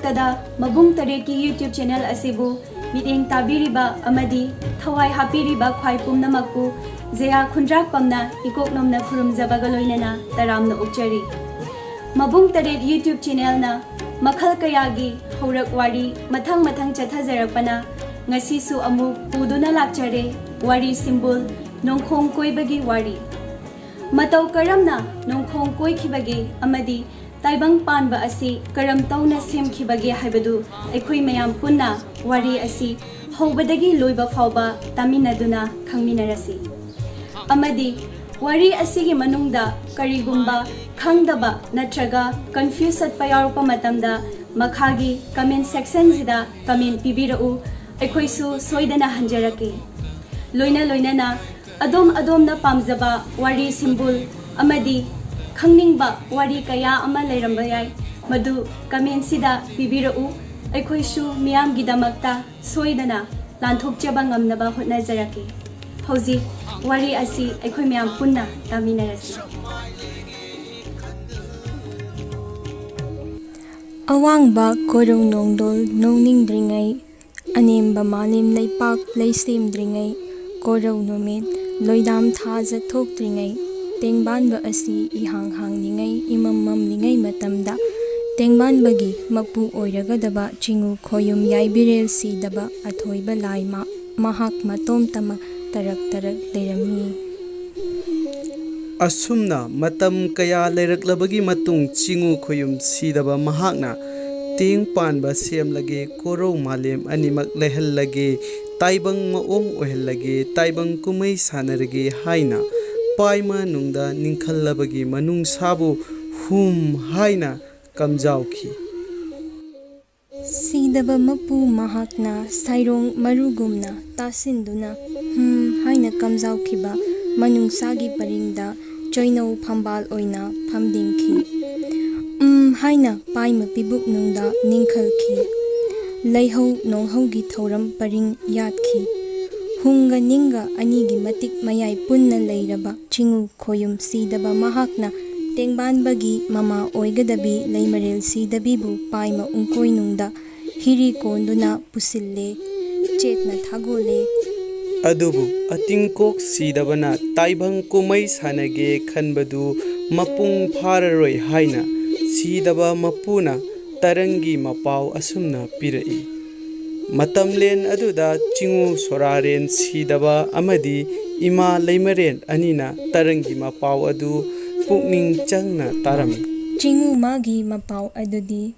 ꯃꯔꯛꯇꯗ ꯃꯕꯨꯡ ꯇꯔꯦꯠꯀꯤ YouTube channel ꯑꯁꯤꯕꯨ ꯃꯤꯠꯌꯦꯡ ꯇꯥꯕꯤꯔꯤꯕ ꯑꯃꯗꯤ ꯊꯋꯥꯏ ꯍꯥꯞꯄꯤꯔꯤꯕ ꯈ꯭ꯋꯥꯏ ꯄꯨꯝꯅꯃꯛꯄꯨ Jaya Khundrakphamna ꯏꯀꯣꯛꯅꯣꯝꯅ ꯈꯨꯔꯨꯝꯖꯕꯒ ꯂꯣꯏꯅꯅ ꯇꯔꯥꯝꯅ ꯎꯠꯆꯔꯤ Mabung Taret YouTube channel na makhal kayagi haurak wari mathang chathajarakpana ngasisu amuk puduna lakchare wari symbol Nongkhong Koibagi wari Matau karamna Nongkhong Koikhibagi amadi taibang panba asi karam tauna semkhibagi haibadu aikhoi mayam punna wari asi haubadagi loiba fauba taminaduna khangminarasi amadi wari asigi manungda karigumba khangdaba natraga confuse at payarpa matamda makhagi comment section sida comment pibirau aikhoisu soidana hanjarake loina na adom na pamjaba wari symbol amadi khangningba wari kaya ama leiramba yai madu comment sida pibirau aikhoisu miyam gidamakta soidana lanthokjaba ngamnaba hotnajarake hauji wari asi aikhoi miyam punna taminarasi Awangba korong nongdol nongning dringai anemba malim leipak leisim dringai korong nomit loidam thaja thok dringai tengbanba asi ihang ningai imam lingai matamda tengbanbagi mapu oiragadaba chingu khoyum yaibirel si daba athoiba laima mahak matom tama tarak leirami Asumna matam kaya leiraklabagi matung chingu khoyum sidaba mahakna ting panba semlage korong malem animak lehellage taibang maong ohellage taibang kumai sanarage haina paima nungda ningkhallabagi manung sabu hum haina kamjauki sidaba mapu mahakna sairong marugumna tasinduna haina kamjaukiba manungsagi paringda choinau phambal oina phamdingki haina paima pibuk nungda ningkhalki leihau nonghaugi thoram paring yatki hunga ninga anigi matik mayai punna leiraba chingu khoyum sidaba mahakna tengbanbagi mama oigadabi leimarel sidabibu paima ungkoi nungda hiri konduna pusille chetna thagole adubu atingkok sidabana taibang kumai sanage khanbadu mapung phararoi haina sidaba mapuna tarangi mapau asumna pirai matamlen aduda chingu soraren sidaba amadi ima leimaren anina tarangi mapau adu pukning changna tarami chingu magi mapau adudi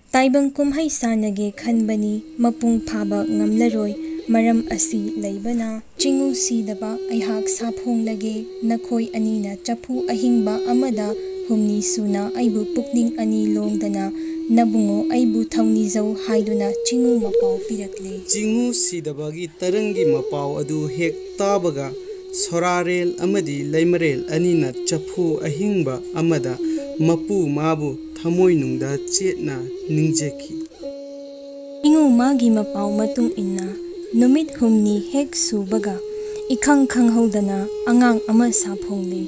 taibang kumhai sanage khanbani mapung phaba ngamlaroi maram asi leibana chingu sidaba aihak saphonglage nakhoi anina chapu ahingba amada humni suna aibu pukning ani longdana nabungo aibu thawni jau haiduna chingu mapau pirakle chingu sidabagi tarangi mapau adu hek tabaga sorarel amadi leimarel anina chapu ahingba amada mapu mabu thamoi nungda chetna ningjeki chingu magi mapau matung inna numit humni hek subaga ikhang khanghodana angang ama saphongle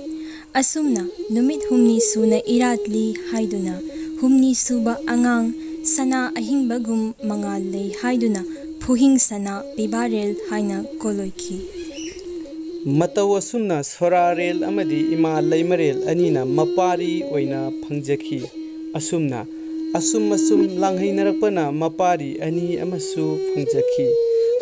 asumna numit humni suna iratli haiduna humni suba angang sana ahingbagum mangalei haiduna phuhing sana pibarel haina koloiki mataw asumna sorarel amadi ima leimarel anina mapari oina phangjaki asumna asum langhainarakpana mapari ani amasu phangjaki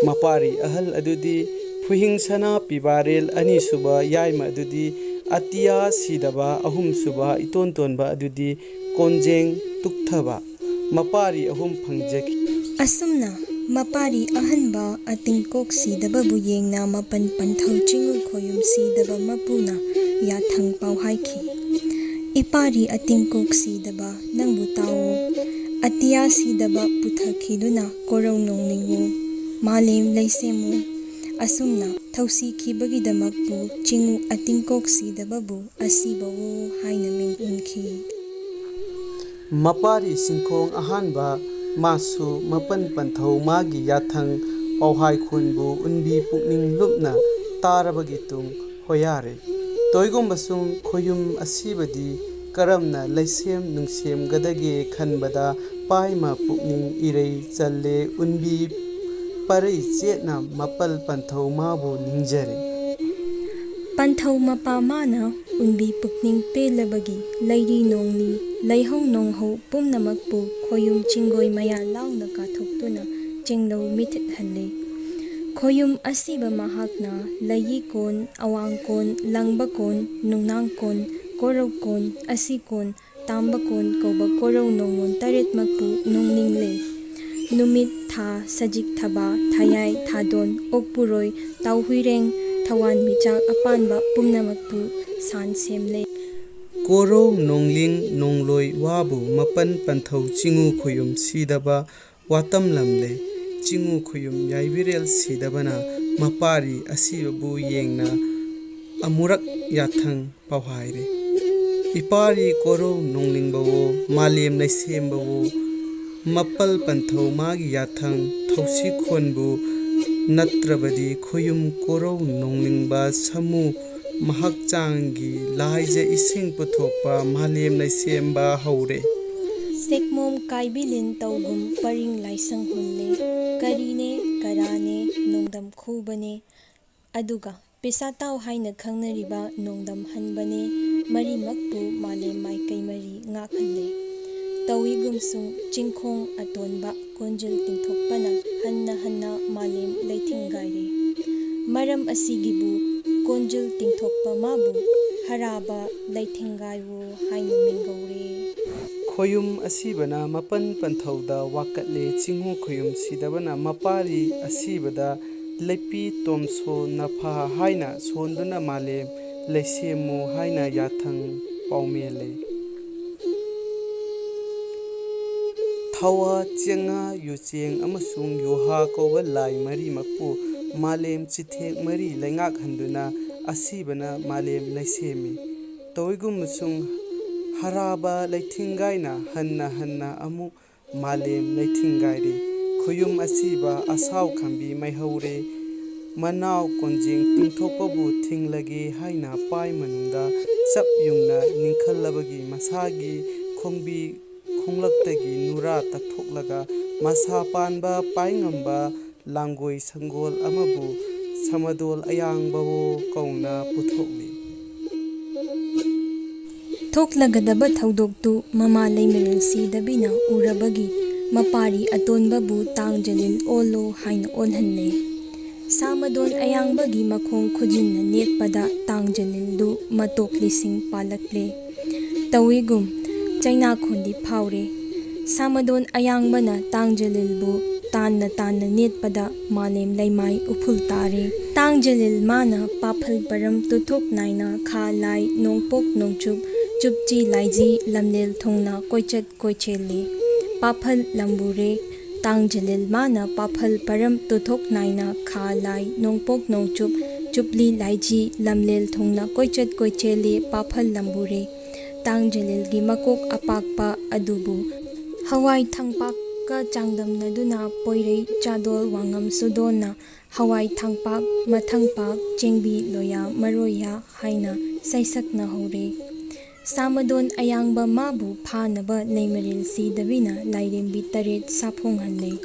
mapari ahal adudi phuhing sana pibarel ani suba yaima adudi atia sidaba ahum suba itontonba adudi konjeng tukthaba mapari ahum phangjaki asumna mapari ahanba atingkok sidaba bu yengna mapan panthau chingu khoyum sidaba mapuna yathang pau haiki ipari atingkok sidaba nangbu tawo atia sidaba puthakiduna korong nongningu malim leisemu asumna thausi khibagidamapu chingu atingkok sidababu asibawo haina ming unki mapari singkhong ahanba masu mapan panthau magi yathang pauhai khunbu unbi pukning lupna tarabagi tung hoyare toigom basung khoyum asibadi karamna leisem nungsem gadage khanbada paima pukning irei challe unbi parai chetna mapal panthau mabu ningjare Panthau mapa mana unbi pukning pelabagi lairi nongli laihau nonghau punamakpu khoyum chingoi maya launa kathoktuna chenglo mithit halle khoyum asiba mahakna layi kon awang kon langba kon nungnang kon korau kon asi kon tamba kon koba korau nongon taret makpu nongningle numit tha sajik thaba thayai thadon okpuroi tauhuireng Tawan michak apanba punamakpu san semle Korau nongling nongloi wabu mapan panthau chingu khuyum sidaba watam lamle chingu khuyum yaibirel sidabana mapari asibu yengna amurak yathang pawhaire ipari korau nongling bawo malem naisem bawo mapal panthau magi yathang thausi khonbu Natrabadi khoyum korau nonglingba samu mahakchangi laije ising puthokpa malem naisemba haure Sekmom kaibilin taugum paring laisang hunle karine karane nongdam khubane aduga pesa taw haina khangnariba nongdam hanbane mari makpu malem maikai mari ngakhanle Tawigumsung chingkhong atonba konjil tingthokpana hanna malem laithinggaire maram asigibu konjil tingthokpa mabu haraba laithinggaiwo haina mingaure khoyum asibana mapan panthauda wakatle chingu khoyum sidabana mapari asibada lepi tomso nafa haina sonduna malem laisemu haina yathang paumele Thawa chenga yucheng amasung yoha koba lai mari makpu malem chithek mari laingak handuna asibana malem laisemi toigum sung haraba laithingaina hanna amu malem laithingaire khuyum asiba asaw khambi maihaure manaw konjing tingthopabu thinglage haina pai manungda chap yungna ningkhallabagi masagi khongbi khonglak-tagi nura takthoklaga masa panba paingamba langoi sanggol amabu samadol ayangbawo kauna puthokli Thoklagadaba thaudoktu mama leimerel sidabina urabagi mapari atonbabu tangjalil olo haina onhanle Samadon ayangbagi makhong khujinna netpada tangjalildu matok lising palakle Tawigum China khondi phaure Samadon ayangbana tangjalilbu tanna netpada malem laimai uphul tare tangjalil mana paphal param tuthok naina kha lai nongpok nongchup chupchi laiji lamnel thongna koichat koichele paphal lambure tangjalil mana paphal param tuthok naina kha lai nongpok nongchup chupli laiji lamlel thongna koichat koichele paphal lambure Tangjalil gi makok apakpa adubu hawai thangpak ka changdamnaduna poirei chadol wangam sudona hawai thangpak mathangpak chengbi loya maroya haina saisakna hore Samadon ayangba mabu phanaba neimaril sidabina lairembi taret saphong hanle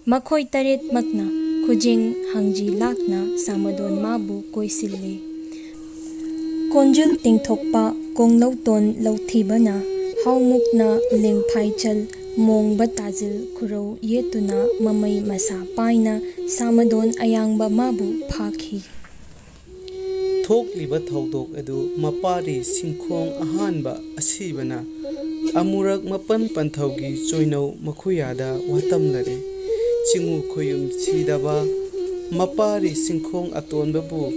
makhoi taret makna khujeng hangji lakna Samadon mabu koisille Konjul tingthokpa konglauton lauthibana haumukna lengphaichal mongba tajil khurau yetuna mamai masa paina Samadon ayangba mabu phakhi Thokliba thaudok adu mapari singkhong ahanba asibana amurak mapan panthaugi choinau makhuyada watamlare chingu khoyum sidaba mapari singkhong atonbabu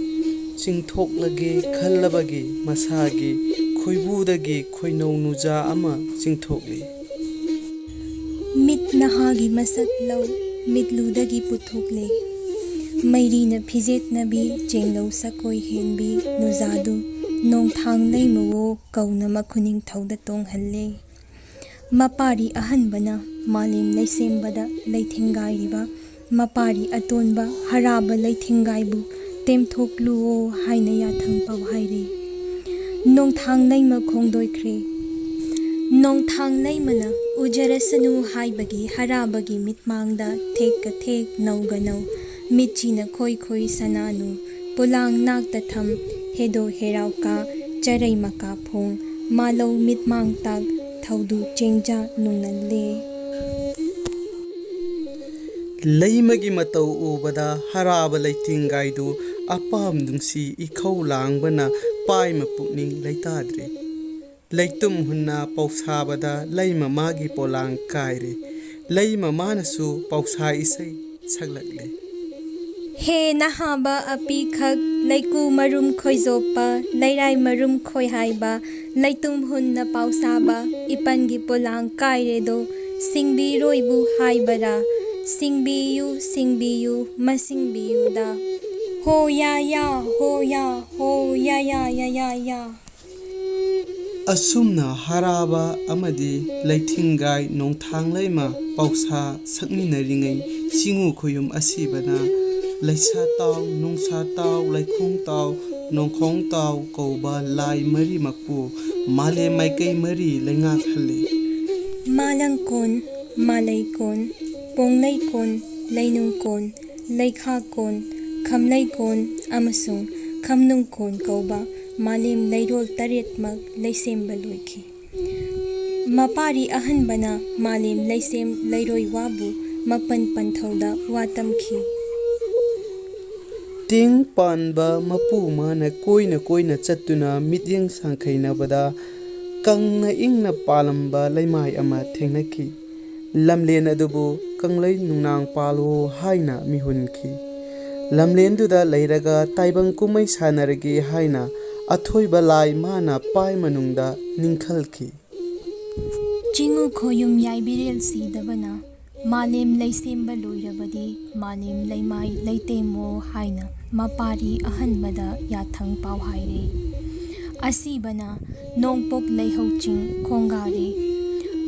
chingthoklage khallabagi masagi khoibudagi khoinau nuja ama chingthokli mitnahagi masak lau mitludagi puthokle mairina phijet nabi chenglau sakoi henbi nuzadu nongthang leimawo kauna makhuning thauda tonghalle mapari ahanbana malem laisembada laithingairiba mapari atonba haraba laithingaibu temthokluo haina yathang pawhaire nongthang leima khongdoikhre Nongkhong Koiba ujarasanu haibagi harabagi mitmangda thekka thek nauga nau mitchina khoi khoi sananu pulang nakta tham hedo herauka charai maka phong malau mitmang tak thaudu chengja nungnanle Laimagi matau ubada haraba laitingaidu apam dungsi ikhau langbana paima pukning laitadre Laitum hunna pausabada laima magi polang kaire laima manasu pausa isai saglakle He nahaba api khak laiku marum khoizopa lairai marum khoi haiba laitum hunna pausaba ipangi polang kaire do singbi roibu haibara singbiyu masingbiyu da ho ya ya Asumna haraba amadi laitingai nongthang laima pausa sakminaringai singu khoyum asibana laisa taw nungsa taw laikhong taw nongkhong taw koba lai mari makpu male maikai mari laingak halle malangkon malaykon ponglaykon lainungkon laikhakon khamlaykon amasung khamnungkon koba malim lairol taret mak laisemba loikhi mapari ahanbana malim laisem lairoi wabu mapan panthauda watamkhi ting panba mapu mana koina chattuna mityeng sangkhainabada kangna ingna palamba laimai ama thengnaki lamlen adubu kanglai nungnang palo haina mihunki lamlen duda leiraga taibang kumai sanaragi haina athoiba lai mana pai manungda ningkhalki Chingu khoyum yaibirel sidabana malem laisemba loirabadi malem laimai laitemo haina mapari ahanbada yathang pau haire asibana nongpok laihauching khongare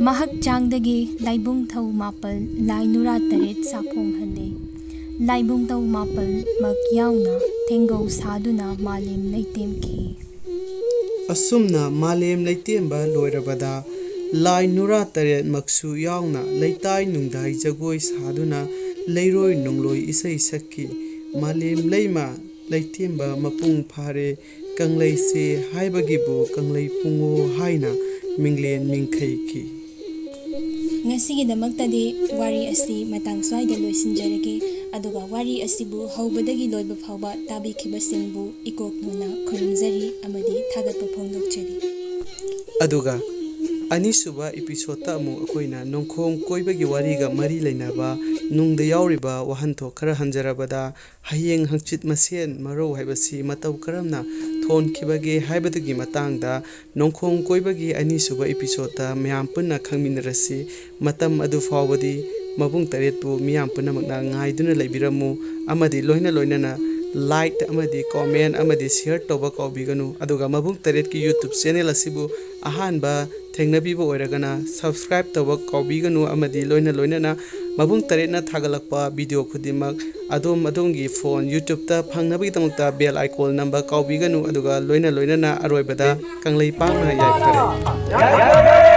mahak changdagi laibung thau mapal lainura taret saphong hale laibung thau mapal mak yauna thengau saduna malem laitemki asumna malem laitemba loirabada lai nura taret maksu yauna leitai nungdai jagoi saduna leiroi nongloi isai sakki malem leima laitemba mapung phare kanglai se haibagi bu kanglai pungo haina minglen mingkhaiki ngasigidamaktadi wari asi matang swaida loisinjarage aduga wari asibu haubadagi loiba phauba tabikhibasimbu ikoknuna khurumjari amadi thagatpa phongdokchari aduga Anisuba episode amu akoina Nongkhong Koibagi wariga mari lainaba nungda yauriba wahanto khara hanjarabada hayeng hangchit masen maro haibasi matau karamna thonkhibage haibadagi matangda Nongkhong Koibagi anisuba episode ta myam punna khangminarasi matam adu fawbadi mabung taretpu miyam punamakna ngaiduna laibiramu amadi loina like amadi comment amadi share toba kaubiganu aduga mabung taret ki YouTube channel asibu ahanba thengnabibo oiragana subscribe toba kaubiganu amadi loina na mabung taret na thagalakpa video khudimak adongi phone YouTube ta phangnabagi tamukta bell icon number kaubiganu aduga loina na aroibada kanglei pangna yaipare